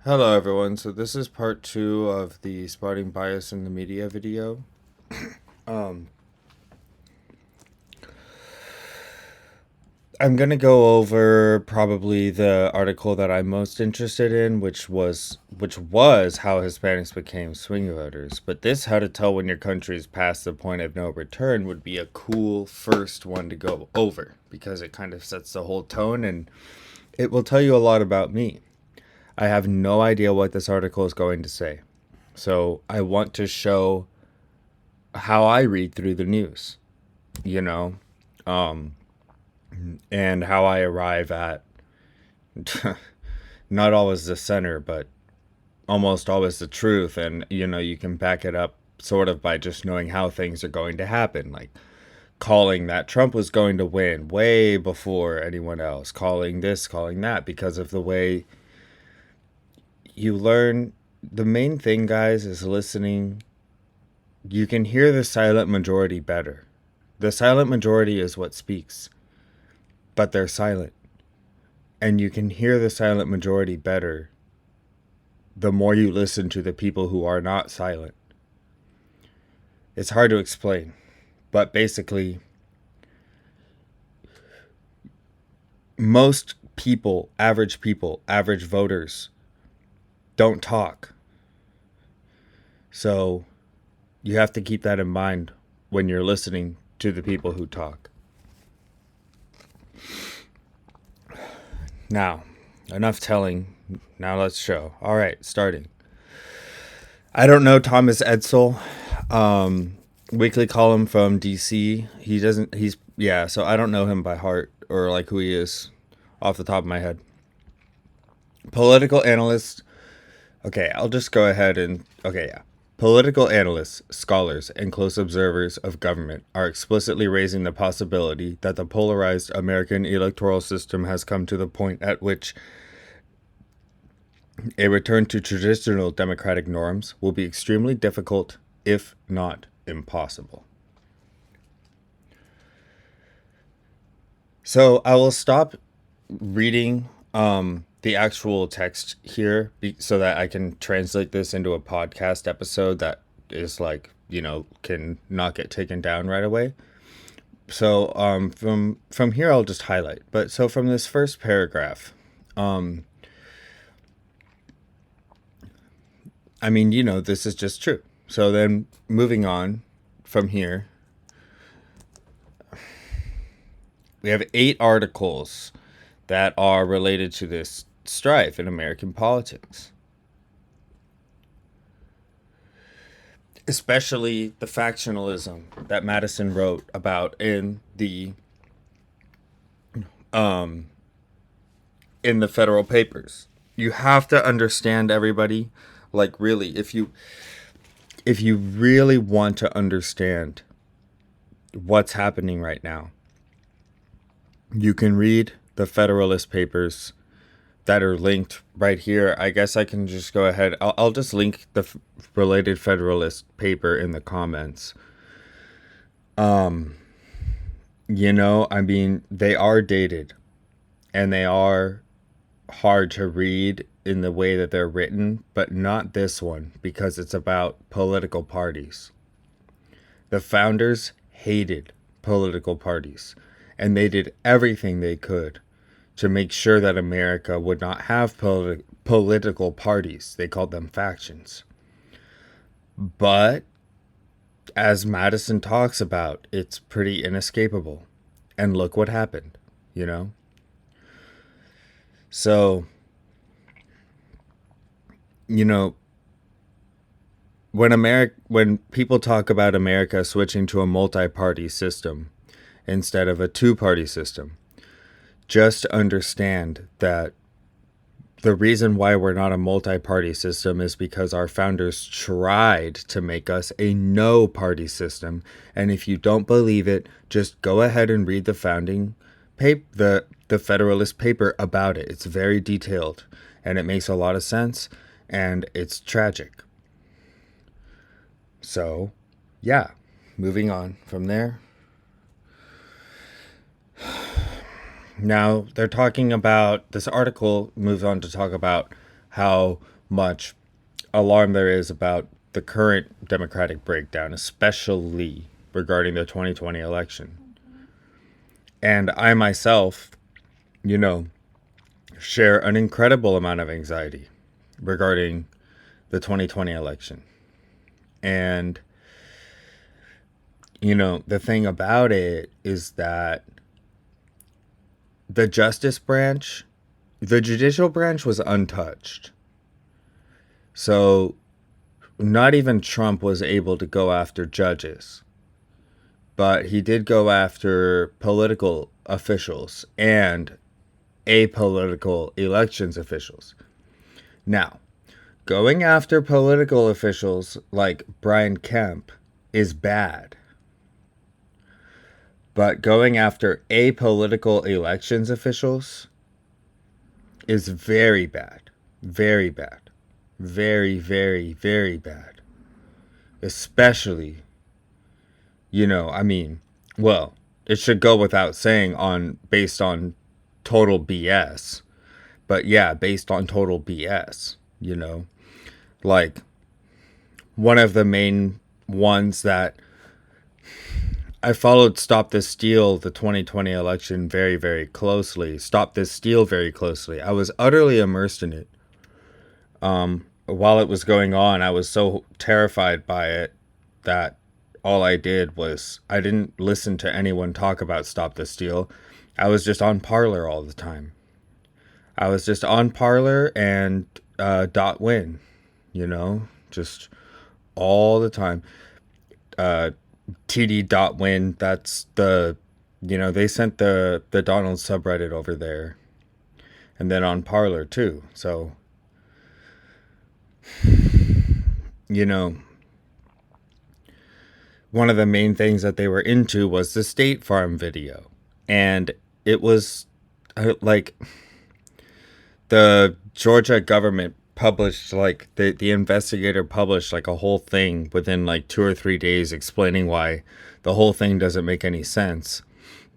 Hello, everyone. So this is part two of the spotting bias in the media video. Um, I'm gonna go over probably the article that I'm most interested in, which was how Hispanics became swing voters. But this, how to tell when your country is past the point of no return, would be a cool first one to go over because it kind of sets the whole tone and it will tell you a lot about me. I have no idea what this article is going to say. So I want to show how I read through the news, you know, um, and how I arrive at not always the center, but almost always the truth. And, you can back it up sort of by just knowing how things are going to happen. Like calling that Trump was going to win way before anyone else, calling this, calling that, because of the way you learn. The main thing, guys, is listening. You can hear the silent majority better. The silent majority is what speaks, but they're silent. And you can hear the silent majority better the more you listen to the people who are not silent. It's hard to explain, but basically, most people, average voters, don't talk. So you have to keep that in mind when you're listening to the people who talk. Now, enough telling. Now let's show. All right, starting. I don't know Thomas Edsel, weekly column from DC. Yeah, so I don't know him by heart or like who he is off the top of my head. Political analyst. Okay, I'll just go ahead and. Okay, yeah. Political analysts, scholars, and close observers of government are explicitly raising the possibility that the polarized American electoral system has come to the point at which a return to traditional democratic norms will be extremely difficult, if not impossible. So I will stop reading the actual text here so that I can translate this into a podcast episode that is like, can not get taken down right away. So from here I'll just highlight. But so from this first paragraph, this is just true. So then moving on from here, we have 8 articles that are related to this strife in American politics. Especially the factionalism that Madison wrote about um in the federal papers. You have to understand, everybody, like really, if you really want to understand what's happening right now, you can read the Federalist Papers that are linked right here. I guess I can just go ahead. I'll just link the related Federalist paper in the comments. They are dated and they are hard to read in the way that they're written, but not this one because it's about political parties. The founders hated political parties, and they did everything they could to make sure that America would not have political parties. They called them factions. But as Madison talks about, it's pretty inescapable. And look what happened, you know? So, you know, when people talk about America switching to a multi-party system instead of a two-party system, just understand that the reason why we're not a multi-party system is because our founders tried to make us a no-party system. And if you don't believe it, just go ahead and read the founding paper, the Federalist paper about it. It's very detailed and it makes a lot of sense and it's tragic. So, yeah, moving on from there. Now, they're talking about, this article moves on to talk about how much alarm there is about the current Democratic breakdown, especially regarding the 2020 election. And I myself, you know, share an incredible amount of anxiety regarding the 2020 election. And, the thing about it is that the justice branch, the judicial branch was untouched. So not even Trump was able to go after judges, but he did go after political officials and apolitical elections officials. Now, going after political officials like Brian Kemp is bad. But going after apolitical elections officials is very bad. Very bad. Very, very, very bad. Especially, well, it should go without saying based on total BS. But yeah, based on total BS, Like, one of the main ones that I followed Stop This Steal, the 2020 election, very, very closely. Stop This Steal very closely. I was utterly immersed in it. While it was going on, I was so terrified by it that all I did was I didn't listen to anyone talk about Stop This Steal. I was just on Parler all the time. I was just on Parler and .win, just all the time. TD.win, that's they sent the Donald subreddit over there. And then on Parler too. So, one of the main things that they were into was the State Farm video. And it was like the Georgia government published, like the investigator published like a whole thing within like 2 or 3 days explaining why the whole thing doesn't make any sense.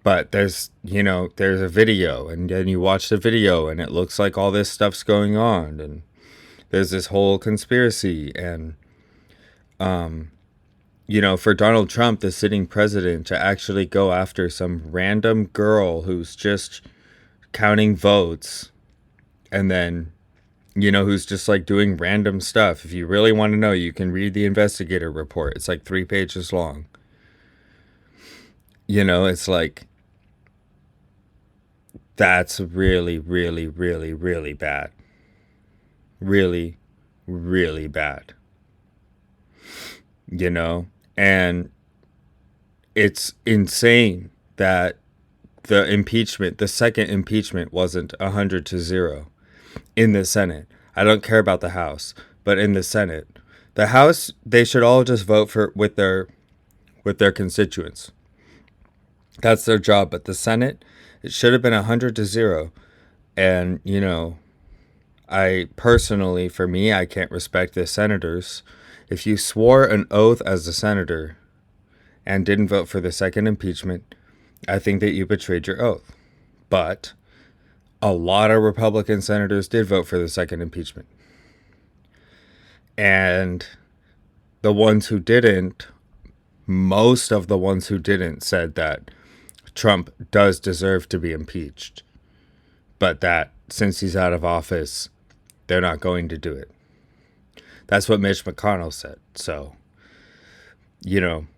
But there's a video, and then you watch the video and it looks like all this stuff's going on, and there's this whole conspiracy. And for Donald Trump, the sitting president, to actually go after some random girl who's just counting votes, and then who's just like doing random stuff. If you really want to know, you can read the investigator report. It's like 3 pages long. It's like, that's really, really, really, really bad. Really, really bad. And it's insane that the second impeachment wasn't 100-0 in the Senate. I don't care about the House, but in the Senate, the House, they should all just vote with their constituents. That's their job. But the Senate, it should have been 100-0. And, I personally, for me, I can't respect the senators. If you swore an oath as a senator and didn't vote for the second impeachment, I think that you betrayed your oath. But a lot of Republican senators did vote for the second impeachment. And the ones who didn't, most of the ones who didn't, said that Trump does deserve to be impeached, but that since he's out of office, they're not going to do it. That's what Mitch McConnell said. So,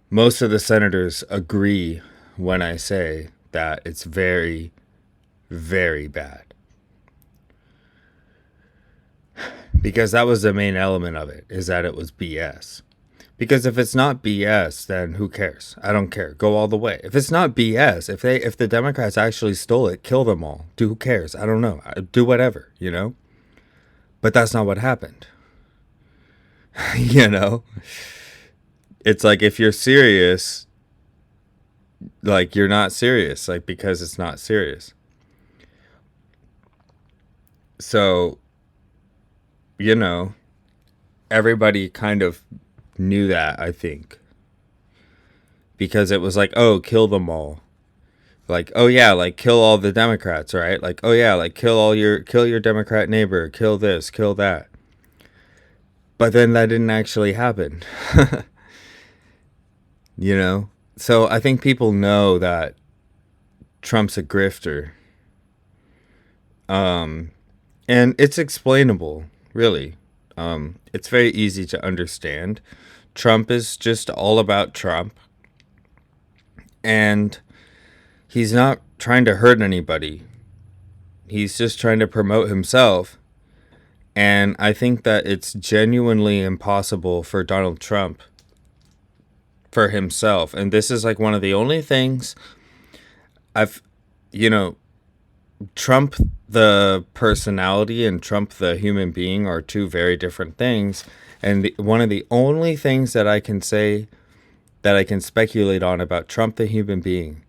most of the senators agree when I say that it's very, very bad. Because that was the main element of it, is that it was BS. Because if it's not BS, then who cares? I don't care. Go all the way. If it's not BS, if the Democrats actually stole it, kill them all. Who cares? I don't know. Do whatever, But that's not what happened. It's like, if you're serious, like, you're not serious, like, because it's not serious. So, everybody kind of knew that, I think, because it was like, oh, kill them all. Like, oh yeah, like kill all the Democrats, right? Like, oh yeah, like kill your Democrat neighbor, kill this, kill that. But then that didn't actually happen. You know? So I think people know that Trump's a grifter. Um and it's explainable, really. It's very easy to understand. Trump is just all about Trump, and he's not trying to hurt anybody. He's just trying to promote himself. And I think that it's genuinely impossible for Donald Trump, for himself. And this is like one of the only things I've, you know, Trump the personality and Trump the human being are two very different things. And one of the only things that I can say, that I can speculate on about Trump the human being,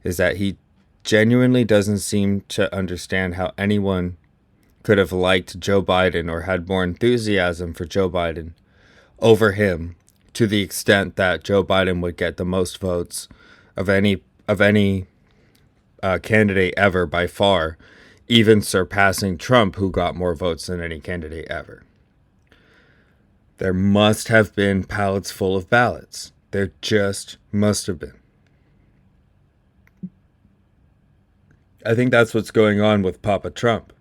is that he genuinely doesn't seem to understand how anyone could have liked Joe Biden or had more enthusiasm for Joe Biden over him, to the extent that Joe Biden would get the most votes of any candidate ever by far, even surpassing Trump, who got more votes than any candidate ever. There must have been pallets full of ballots. There just must have been. I think that's what's going on with Papa Trump.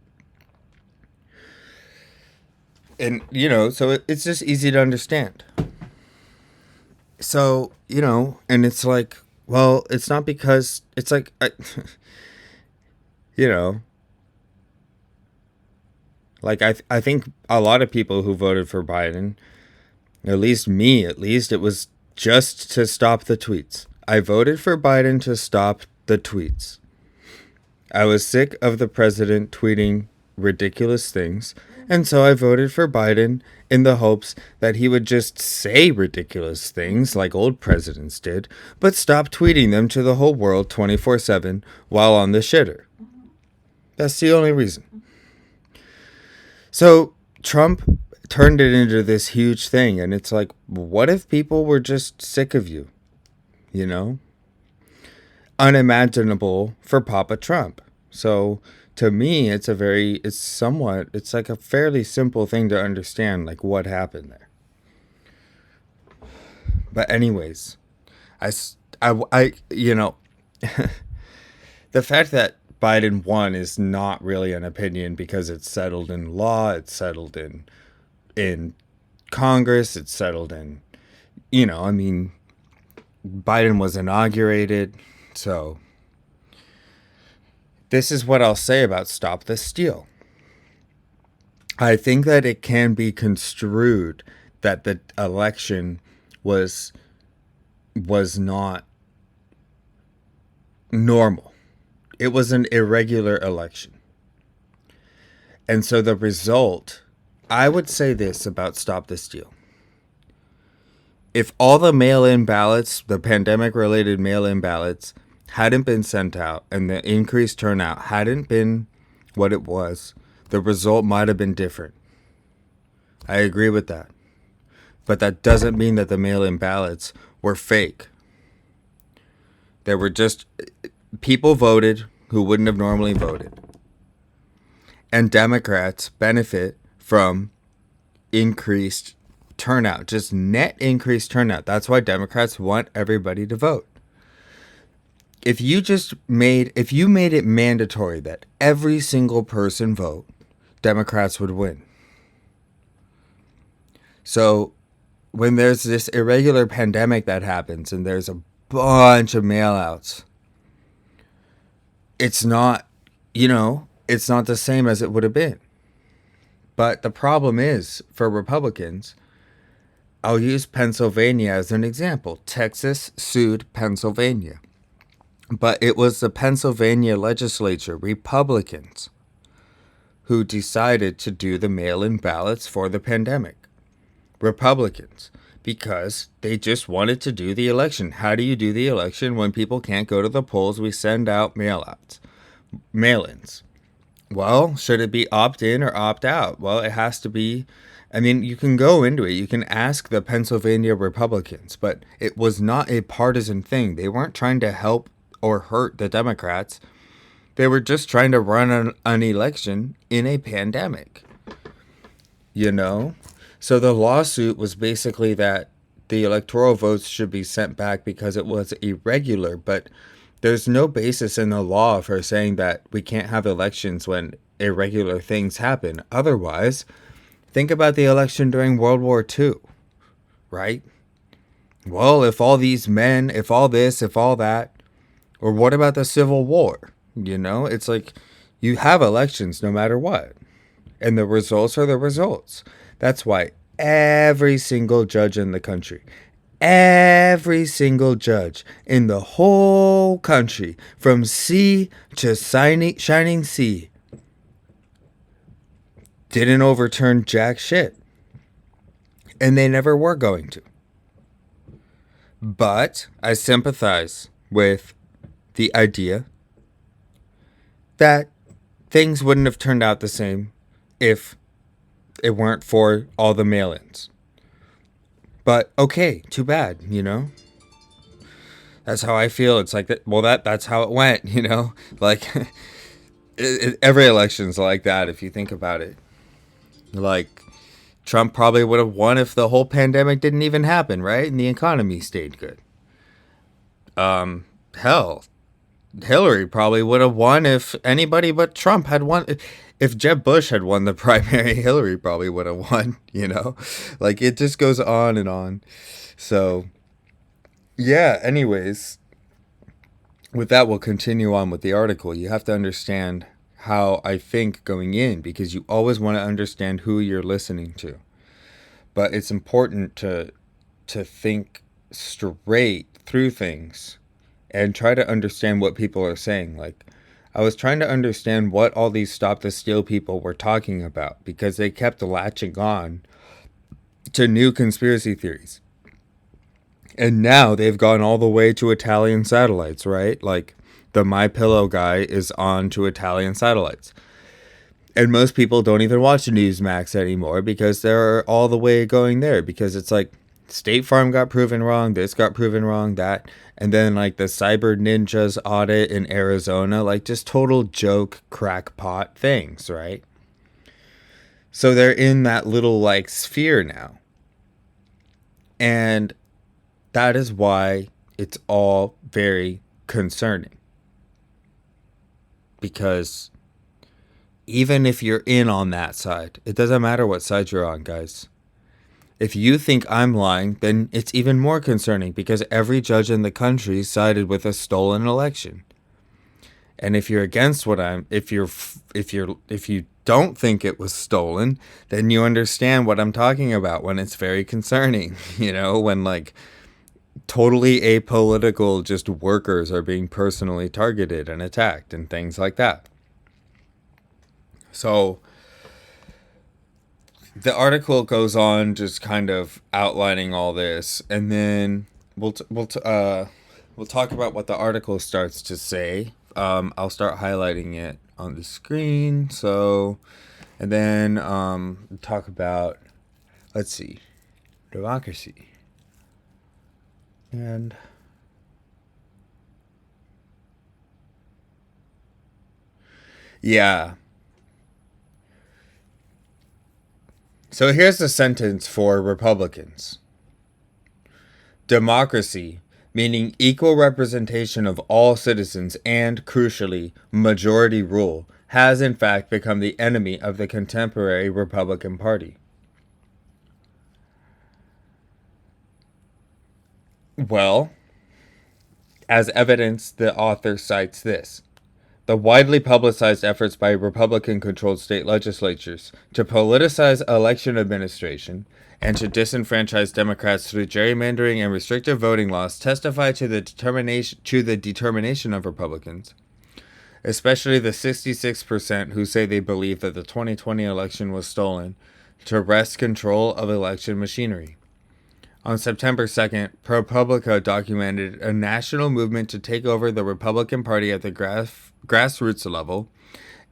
And, so it's just easy to understand. So, and it's like, well, it's not because, it's like, you know, like I think a lot of people who voted for Biden, at least me, it was just to stop the tweets. I voted for Biden to stop the tweets. I was sick of the president tweeting ridiculous things, and so I voted for Biden in the hopes that he would just say ridiculous things like old presidents did, but stop tweeting them to the whole world 24/7 while on the shitter. That's the only reason. So Trump turned it into this huge thing, and it's like, what if people were just sick of you? Unimaginable for Papa Trump. So to me, it's like a fairly simple thing to understand, like what happened there. But anyways, the fact that Biden won is not really an opinion, because it's settled in law, it's settled in Congress, it's settled in, Biden was inaugurated. So this is what I'll say about Stop the Steal. I think that it can be construed that the election was not normal. It was an irregular election. And so the result, I would say this about Stop the Steal. If all the mail-in ballots, the pandemic-related mail-in ballots, hadn't been sent out, and the increased turnout hadn't been what it was, the result might have been different. I agree with that. But that doesn't mean that the mail-in ballots were fake. There were just people voted who wouldn't have normally voted. And Democrats benefit from increased turnout, just net increased turnout. That's why Democrats want everybody to vote. If you made it mandatory that every single person vote, Democrats would win. So when there's this irregular pandemic that happens and there's a bunch of mail-outs, it's not the same as it would have been. But the problem is, for Republicans, I'll use Pennsylvania as an example. Texas sued Pennsylvania. But it was the Pennsylvania legislature, Republicans, who decided to do the mail-in ballots for the pandemic. Republicans, because they just wanted to do the election. How do you do the election when people can't go to the polls? We send out mail-ins. Well, should it be opt-in or opt-out? Well, it has to be. You can go into it. You can ask the Pennsylvania Republicans, but it was not a partisan thing. They weren't trying to help or hurt the Democrats. They were just trying to run an election in a pandemic, you know? So the lawsuit was basically that the electoral votes should be sent back because it was irregular, but there's no basis in the law for saying that we can't have elections when irregular things happen. Otherwise, think about the election during World War II, right? Well, if all these men, if all this, if all that, or what about the Civil War? You know, it's like you have elections no matter what, and the results are the results. That's why every single judge in the country, every single judge in the whole country, from sea to shining sea, didn't overturn jack shit. And they never were going to. But I sympathize with the idea that things wouldn't have turned out the same if it weren't for all the mail-ins. But okay, too bad, you know? That's how I feel. It's like, well, that's how it went, you know? Like, every election's like that if you think about it. Like, Trump probably would have won if the whole pandemic didn't even happen, right? And the economy stayed good. Hell, Hillary probably would have won if anybody but Trump had won. If Jeb Bush had won the primary, Hillary probably would have won, you know? Like, it just goes on and on. So, yeah, anyways, with that, we'll continue on with the article. You have to understand how I think going in, because you always want to understand who you're listening to. But it's important to think straight through things and try to understand what people are saying. Like, I was trying to understand what all these Stop the Steal people were talking about, because they kept latching on to new conspiracy theories. And now they've gone all the way to Italian satellites, right? Like, the MyPillow guy is on to Italian satellites. And most people don't even watch Newsmax anymore because they're all the way going there. Because it's like, State Farm got proven wrong, this got proven wrong, that. And then, like, the Cyber Ninjas audit in Arizona, like, just total joke, crackpot things, right? So they're in that little, like, sphere now. And that is why it's all very concerning. Because even if you're in on that side, it doesn't matter what side you're on, guys. If you think I'm lying, then it's even more concerning, because every judge in the country sided with a stolen election. And if you're against if you don't think it was stolen, then you understand what I'm talking about when it's very concerning, you know, when like totally apolitical just workers are being personally targeted and attacked and things like that. So the article goes on just kind of outlining all this, and then we'll talk about what the article starts to say. I'll start highlighting it on the screen. So, and then talk about, let's see, democracy. And yeah. So here's the sentence for Republicans. Democracy, meaning equal representation of all citizens and, crucially, majority rule, has in fact become the enemy of the contemporary Republican Party. Well, as evidence, the author cites this. The widely publicized efforts by Republican-controlled state legislatures to politicize election administration and to disenfranchise Democrats through gerrymandering and restrictive voting laws testify to the determination of Republicans, especially the 66% who say they believe that the 2020 election was stolen, to wrest control of election machinery. On September 2nd, ProPublica documented a national movement to take over the Republican Party at the grassroots level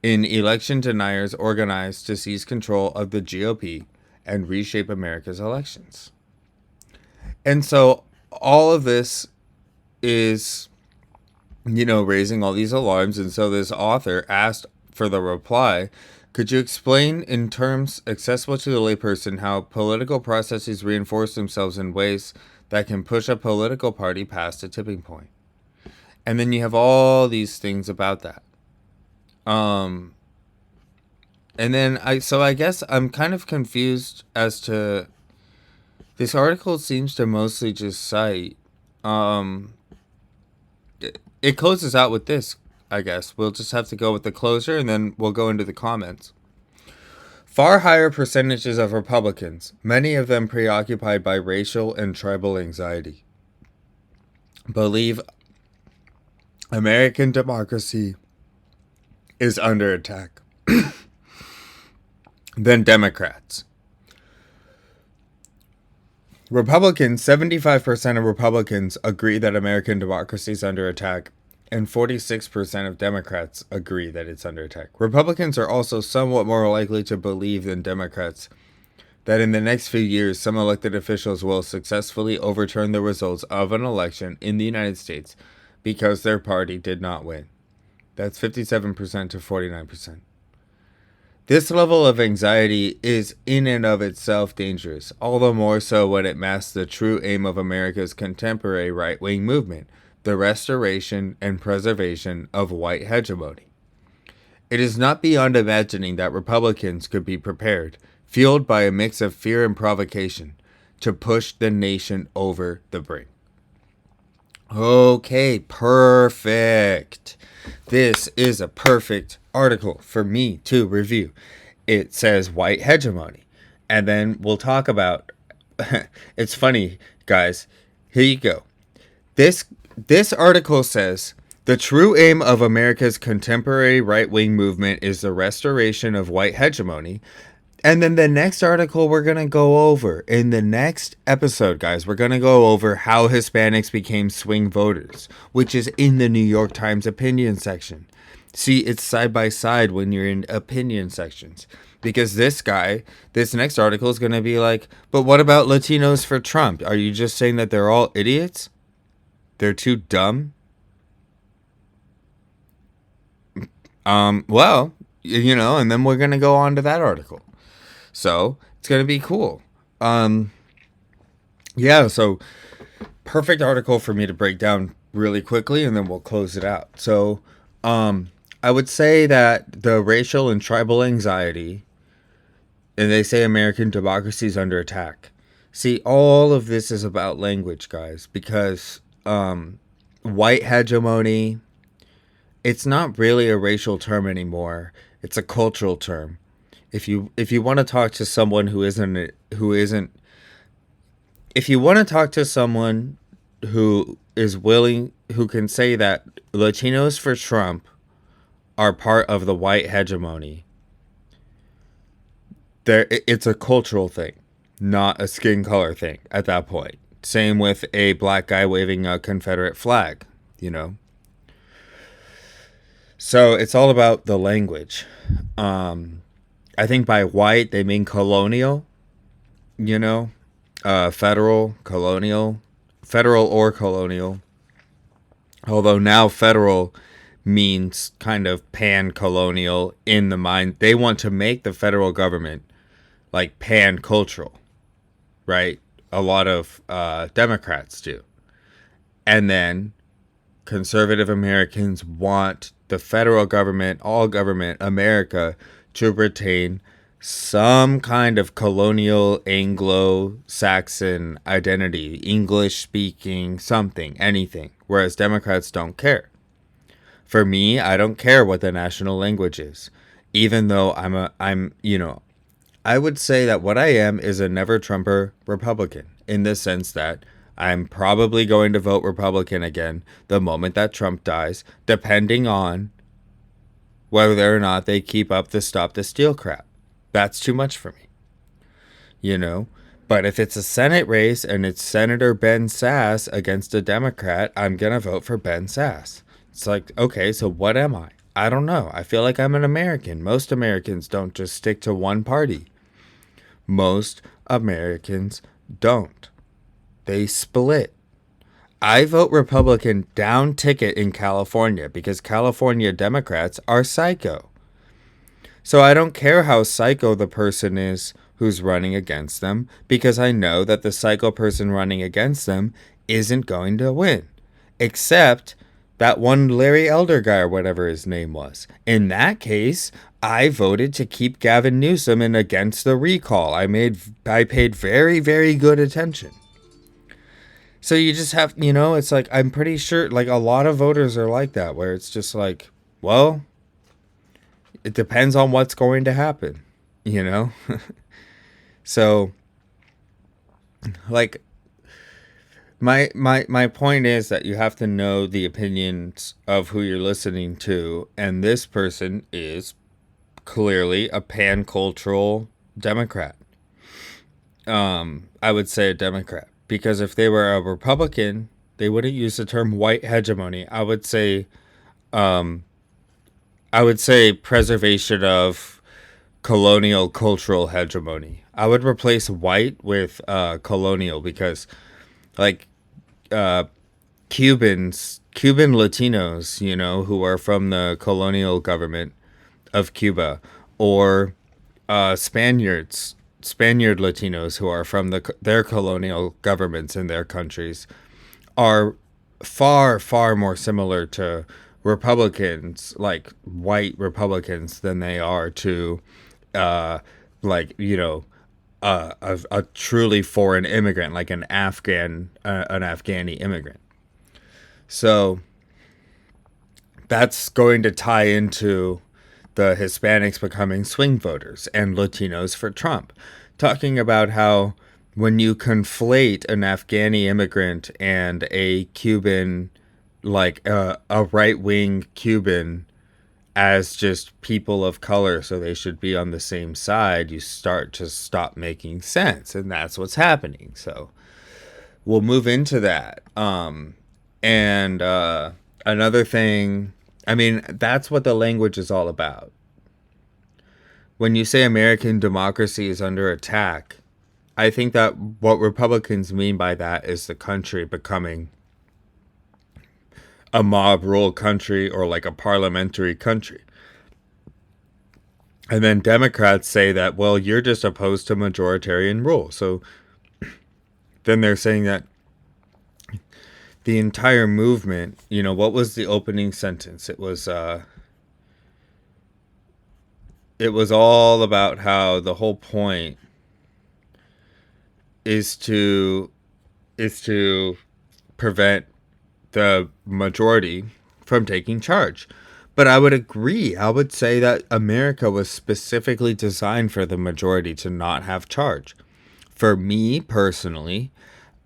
in election deniers organized to seize control of the GOP and reshape America's elections. And so all of this is raising all these alarms. And so this author asked for the reply, could you explain in terms accessible to the layperson how political processes reinforce themselves in ways that can push a political party past a tipping point? And then you have all these things about that. And then I guess I'm kind of confused as to this article seems to mostly just cite, um, it closes out with this, I guess. We'll just have to go with the closure and then we'll go into the comments. Far higher percentages of Republicans, many of them preoccupied by racial and tribal anxiety, believe American democracy is under attack than Democrats. Republicans, 75% of Republicans agree that American democracy is under attack, and 46% of Democrats agree that it's under attack. Republicans are also somewhat more likely to believe than Democrats that in the next few years, some elected officials will successfully overturn the results of an election in the United States because their party did not win. That's 57% to 49%. This level of anxiety is in and of itself dangerous, all the more so when it masks the true aim of America's contemporary right-wing movement, the restoration and preservation of white hegemony. It is not beyond imagining that Republicans could be prepared, fueled by a mix of fear and provocation, to push the nation over the brink. Okay, perfect. This is a perfect article for me to review. It says white hegemony. And then we'll talk about it's funny, guys. Here you go. This article says the true aim of America's contemporary right-wing movement is the restoration of white hegemony. And then the next article we're going to go over in the next episode, guys, we're going to go over how Hispanics became swing voters, which is in the New York Times opinion section. See, it's side by side when you're in opinion sections. Because this next article is going to be like, but what about Latinos for Trump? Are you just saying that they're all idiots? They're too dumb? Well, and then we're going to go on to that article. So it's going to be cool. So perfect article for me to break down really quickly and then we'll close it out. So I would say that the racial and tribal anxiety, and they say American democracy is under attack. See, all of this is about language, guys, because white hegemony, it's not really a racial term anymore. It's a cultural term. If you want to talk to someone who is willing, who can say that Latinos for Trump are part of the white hegemony, it's a cultural thing, not a skin color thing at that point. Same with a black guy waving a Confederate flag, So it's all about the language. I think by white, they mean colonial, federal or colonial. Although now federal means kind of pan-colonial in the mind. They want to make the federal government like pan-cultural, right? A lot of Democrats do. And then conservative Americans want the federal government, all government, America, to retain some kind of colonial Anglo-Saxon identity, English speaking, something, anything, whereas Democrats don't care. For me, I don't care what the national language is, even though I would say that what I am is a never Trumper Republican, in the sense that I'm probably going to vote Republican again the moment that Trump dies, depending on whether or not they keep up the stop the steal crap. That's too much for me, But if it's a Senate race and it's Senator Ben Sasse against a Democrat, I'm going to vote for Ben Sasse. It's like, okay, so what am I? I don't know. I feel like I'm an American. Most Americans don't just stick to one party. Most Americans don't. They split. I vote Republican down ticket in California because California Democrats are psycho. So I don't care how psycho the person is who's running against them because I know that the psycho person running against them isn't going to win. Except that one Larry Elder guy or whatever his name was. In that case, I voted to keep Gavin Newsom and against the recall. I paid very, very good attention. So you just have, it's like I'm pretty sure like a lot of voters are like that where it's just like, well, it depends on what's going to happen, you know? So like my point is that you have to know the opinions of who you're listening to, and this person is clearly a pan-cultural Democrat. I would say a Democrat because if they were a Republican, they wouldn't use the term white hegemony. I would say preservation of colonial cultural hegemony. I would replace white with colonial because like uh, Cuban Latinos, who are from the colonial government of Cuba, or Spaniard Latinos who are from their colonial governments in their countries, are far, far more similar to Republicans, like white Republicans, than they are to, uh, like, a truly foreign immigrant, like an Afghani immigrant. So that's going to tie into the Hispanics becoming swing voters and Latinos for Trump, talking about how when you conflate an Afghani immigrant and a Cuban, like a right wing Cuban, as just people of color, so they should be on the same side, you start to stop making sense. And that's what's happening. So we'll move into that. And another thing, I mean, that's what the language is all about. When you say American democracy is under attack, I think that what Republicans mean by that is the country becoming a mob rule country or like a parliamentary country. And then Democrats say that, well, you're just opposed to majoritarian rule. So then they're saying that the entire movement, what was the opening sentence? It was all about how the whole point is to prevent the majority from taking charge. But I would agree. I would say that America was specifically designed for the majority to not have charge. For me personally,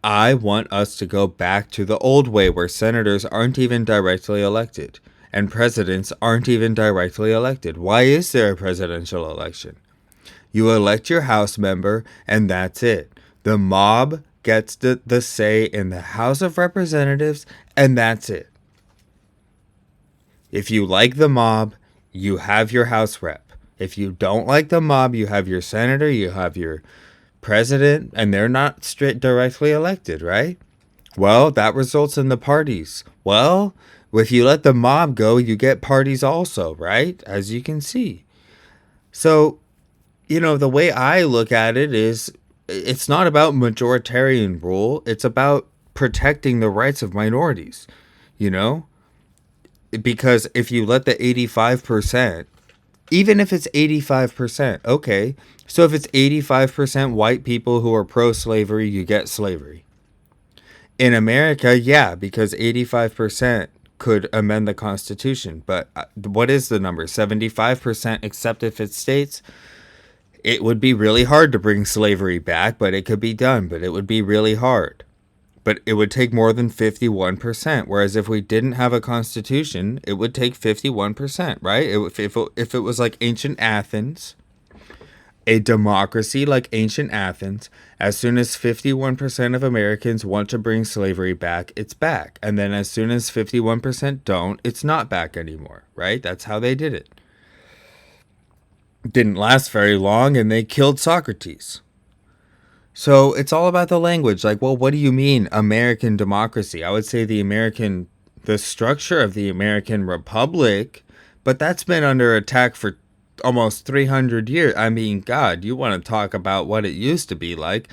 I want us to go back to the old way where senators aren't even directly elected and presidents aren't even directly elected. Why is there a presidential election? You elect your House member and that's it. The mob gets the say in the House of Representatives and that's it. If you like the mob, you have your House rep. If you don't like the mob, you have your senator, you have your president, and they're not straight directly elected, right? Well, that results in the parties. Well, if you let the mob go, you get parties also, right? As you can see. So, the way I look at it is it's not about majoritarian rule. It's about protecting the rights of minorities, you know? Because if you let the 85%, even if it's 85%, okay. So if it's 85% white people who are pro-slavery, you get slavery. In America, yeah, because 85% could amend the Constitution. But what is the number? 75%, except if it states it would be really hard to bring slavery back, but it could be done, but it would be really hard. But it would take more than 51%. Whereas if we didn't have a constitution, it would take 51%, right? If it was like ancient Athens, a democracy like ancient Athens, as soon as 51% of Americans want to bring slavery back, it's back. And then as soon as 51% don't, it's not back anymore, right? That's how they did it. Didn't last very long, and they killed Socrates. So it's all about the language. Like, well, what do you mean American democracy? I would say the structure of the American Republic, but that's been under attack for almost 300 years. I mean, God, you want to talk about what it used to be like?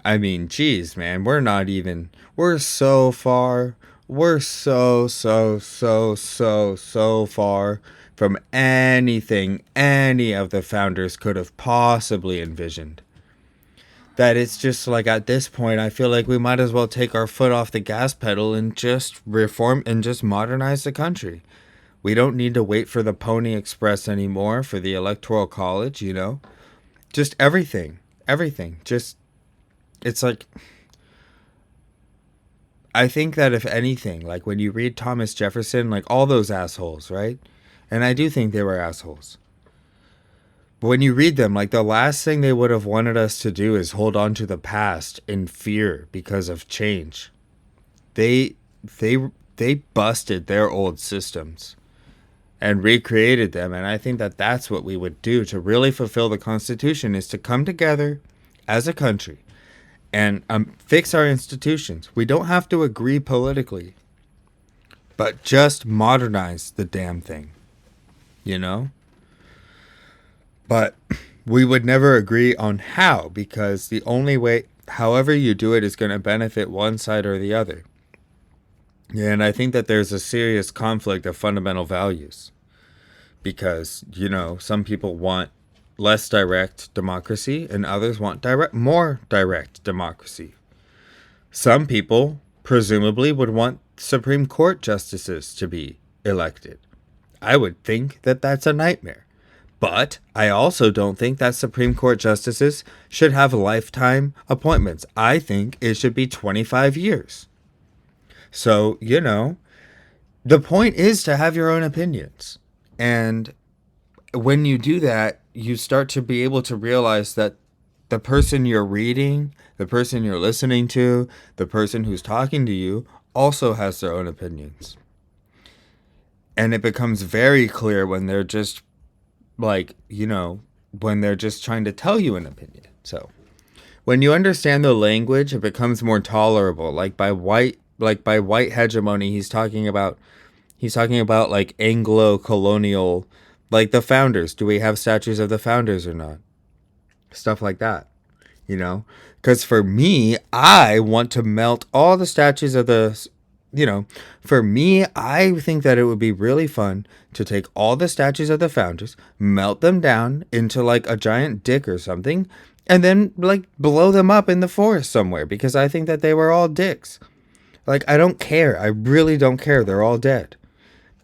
I mean, geez, man, we're so far. We're so far from anything any of the founders could have possibly envisioned, that it's just like at this point I feel like we might as well take our foot off the gas pedal and just reform and just modernize the country. We don't need to wait for the Pony Express anymore, for the Electoral College, you know? Just everything. Everything. Just it's like I think that if anything, like when you read Thomas Jefferson, like all those assholes, right? And I do think they were assholes. But when you read them, like the last thing they would have wanted us to do is hold on to the past in fear because of change. They they they busted their old systems and recreated them, and I think that that's what we would do to really fulfill the Constitution, is to come together as a country and fix our institutions. We don't have to agree politically, but just modernize the damn thing, you know? But we would never agree on how, because the only way, however you do it, is going to benefit one side or the other. And I think that there's a serious conflict of fundamental values because, you know, some people want less direct democracy and others want more direct democracy. Some people presumably would want Supreme Court justices to be elected. I would think that that's a nightmare. But I also don't think that Supreme Court justices should have lifetime appointments. I think it should be 25 years. So, you know, the point is to have your own opinions. And when you do that, you start to be able to realize that the person you're reading, the person you're listening to, the person who's talking to you also has their own opinions. And it becomes very clear when they're just like, you know, when they're just trying to tell you an opinion. So when you understand the language, it becomes more tolerable. Like by white hegemony, he's talking about like Anglo-colonial, like the founders. Do we have statues of the founders or not? Stuff like that, you know? Because for me, I want to melt all the statues of the, you know, for me, I think that it would be really fun to take all the statues of the founders, melt them down into like a giant dick or something, and then like blow them up in the forest somewhere, because I think that they were all dicks. Like, I don't care. I really don't care. They're all dead.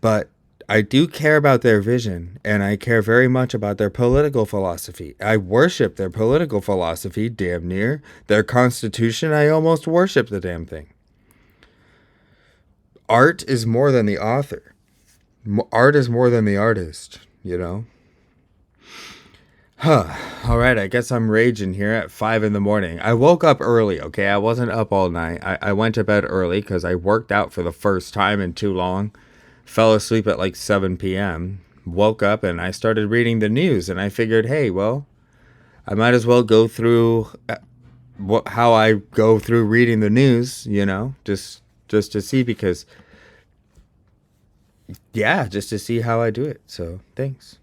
But I do care about their vision, and I care very much about their political philosophy. I worship their political philosophy, damn near. Their constitution, I almost worship the damn thing. Art is more than the author. Art is more than the artist, you know? Huh. All right, I guess I'm raging here at 5 in the morning. I woke up early, okay? I wasn't up all night. I went to bed early because I worked out for the first time in too long. Fell asleep at like 7 p.m. Woke up and I started reading the news, and I figured, hey, well, I might as well go through how I go through reading the news, you know, just to see, because, yeah, just to see how I do it. So, thanks.